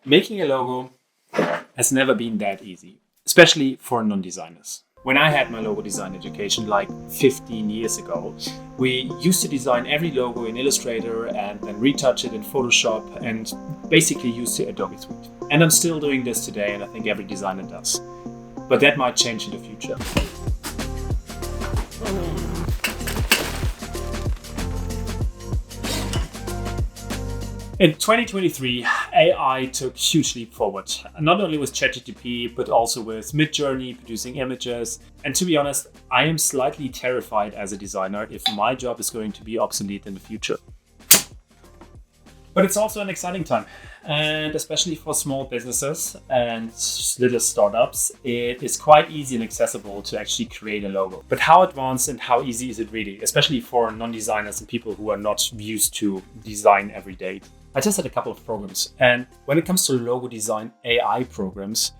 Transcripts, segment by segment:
Making a logo has never been that easy, especially for non-designers. When I had my logo design education like 15 years ago, we used to design every logo in Illustrator and then retouch it in Photoshop and basically use the Adobe Suite. And I'm still doing this today, and I think every designer does. But that might change in the future. In 2023, AI took a huge leap forward, not only with ChatGPT, but also with Midjourney producing images. And to be honest, I am slightly terrified as a designer if my job is going to be obsolete in the future. But it's also an exciting time. And especially for small businesses and little startups, it is quite easy and accessible to actually create a logo. But how advanced and how easy is it really, especially for non-designers and people who are not used to design every day? I tested a couple of programs, and when it comes to logo design AI programs,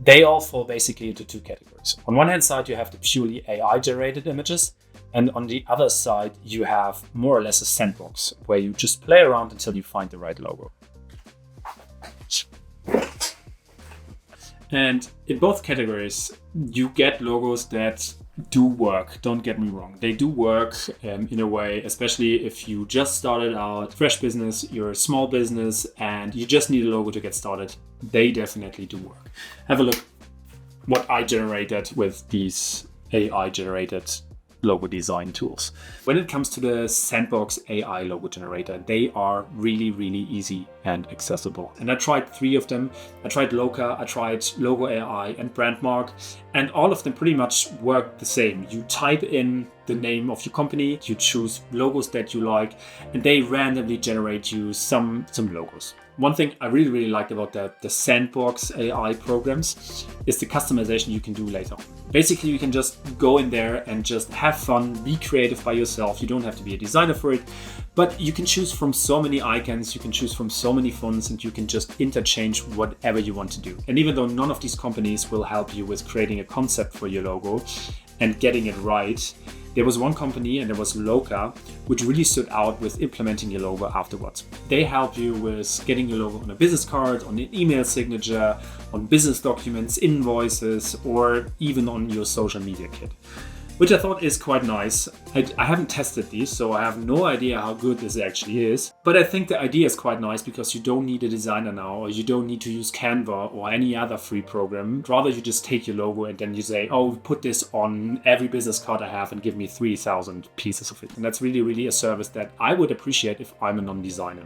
they all fall basically into two categories. On one hand side, you have the purely AI generated images, and on the other side, you have more or less a sandbox where you just play around until you find the right logo. And in both categories, you get logos that do work. Don't get me wrong. They do work in a way, especially if you just started out, fresh business, you're a small business, and you just need a logo to get started. They definitely do work. Have a look what I generated with these AI generated logo design tools. When it comes to the Sandbox AI logo generator, they are really, really easy and accessible. And I tried 3 of them. I tried Loka, I tried Logo AI and Brandmark, and all of them pretty much work the same. You type in the name of your company, you choose logos that you like, and they randomly generate you some logos. One thing I really, really like about the Sandbox AI programs is the customization you can do later on. Basically, you can just go in there and just have fun, be creative by yourself. You don't have to be a designer for it, but you can choose from so many icons, you can choose from so many fonts, and you can just interchange whatever you want to do. And even though none of these companies will help you with creating a concept for your logo and getting it right, there was one company, and there was Loka, which really stood out with implementing your logo afterwards. They help you with getting your logo on a business card, on an email signature, on business documents, invoices, or even on your social media kit, which I thought is quite nice. I haven't tested these, so I have no idea how good this actually is. But I think the idea is quite nice because you don't need a designer now, or you don't need to use Canva or any other free program. Rather, you just take your logo and then you say, oh, put this on every business card I have and give me 3,000 pieces of it. And that's really, really a service that I would appreciate if I'm a non-designer.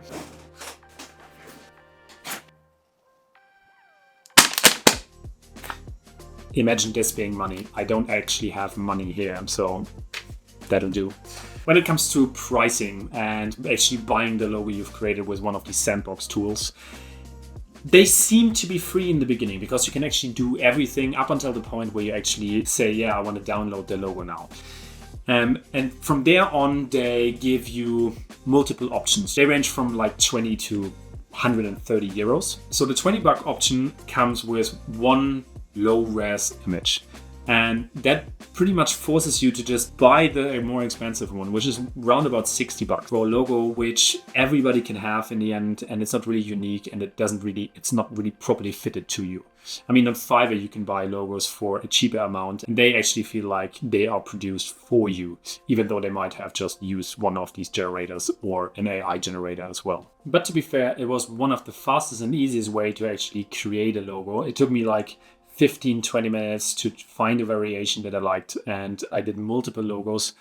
Imagine this being money. I don't actually have money here, so that'll do. When it comes to pricing and actually buying the logo you've created with one of these Sandbox tools, they seem to be free in the beginning because you can actually do everything up until the point where you actually say, yeah, I want to download the logo now. And from there on, they give you multiple options. They range from like 20 to 130 euros. So the 20 buck option comes with one low-res image, and that pretty much forces you to just buy the more expensive one, which is around about 60 bucks for a logo which everybody can have in the end, and it's not really unique, and it's not really properly fitted to you. I mean, on Fiverr you can buy logos for a cheaper amount, and they actually feel like they are produced for you, even though they might have just used one of these generators or an AI generator as well. But to be fair, it was one of the fastest and easiest way to actually create a logo. It took me like 15-20 minutes to find a variation that I liked, and I did multiple logos,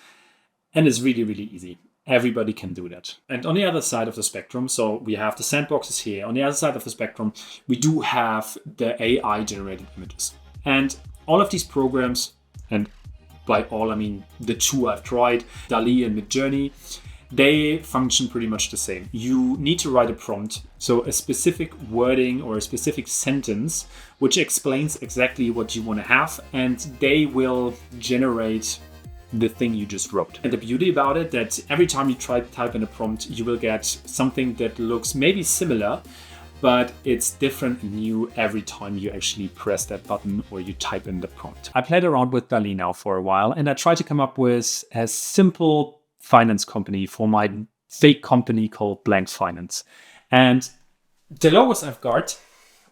and it's really, really easy. Everybody can do that. And on the other side of the spectrum, so we have the sandboxes here. On the other side of the spectrum, we do have the AI generated images. And all of these programs, and by all I mean the 2 I've tried, DALL-E and Midjourney, they function pretty much the same. You need to write a prompt, so a specific wording or a specific sentence which explains exactly what you want to have, and they will generate the thing you just wrote. And the beauty about it, that every time you try to type in a prompt, you will get something that looks maybe similar, but it's different and new every time you actually press that button or you type in the prompt. I played around with DALL-E now for a while, and I tried to come up with a simple finance company for my fake company called Blank Finance. And The logos I've got,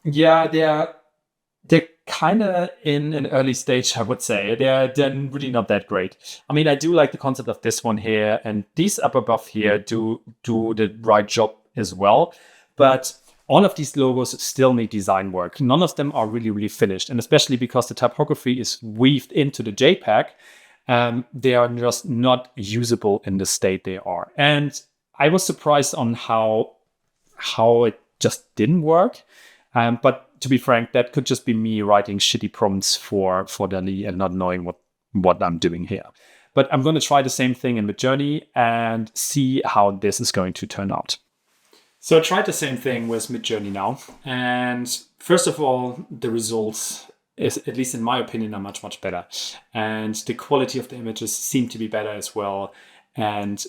yeah, they're kind of in an early stage, I would say. They're really not that great. I mean, I do like the concept of this one here, and these up above here do the right job as well. But all of these logos still need design work. None of them are really finished, and especially because the typography is weaved into the JPEG, they are just not usable in the state they are. And I was surprised on how it just didn't work. But to be frank, that could just be me writing shitty prompts for DALL-E and not knowing what I'm doing here. But I'm going to try the same thing in Midjourney and see how this is going to turn out. So I tried the same thing with Midjourney now. And first of all, the results, is, at least in my opinion, are much better. And the quality of the images seem to be better as well. And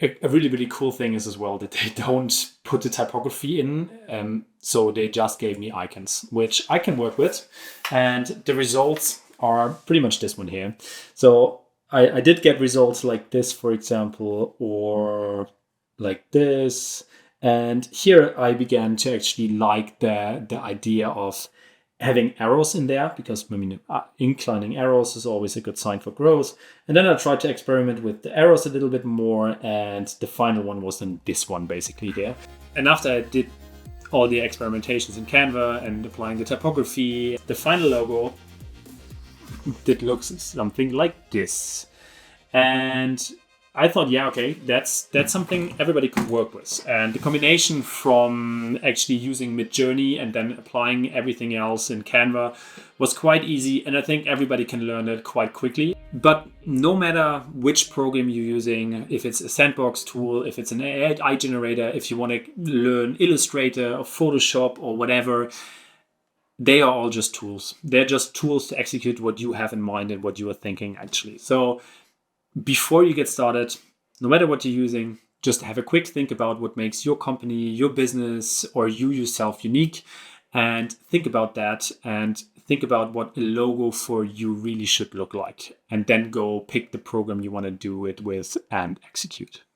a really cool thing is as well that they don't put the typography in. So they just gave me icons, which I can work with. And the results are pretty much this one here. So I did get results like this, for example, or like this. And here I began to actually like the idea of having arrows in there, because I mean, inclining arrows is always a good sign for growth. And then I tried to experiment with the arrows a little bit more, and the final one was then this one basically here. And after I did all the experimentations in Canva and applying the typography, the final logo did look something like this. And I thought, yeah, okay, that's something everybody could work with. And the combination from actually using Midjourney and then applying everything else in Canva was quite easy. And I think everybody can learn it quite quickly. But no matter which program you're using, if it's a sandbox tool, if it's an AI generator, if you want to learn Illustrator or Photoshop or whatever, they are all just tools. They're just tools to execute what you have in mind and what you are thinking, actually. So before you get started, no matter what you're using, just have a quick think about what makes your company, your business, or you yourself unique, and think about that, and think about what a logo for you really should look like, and then go pick the program you want to do it with and execute.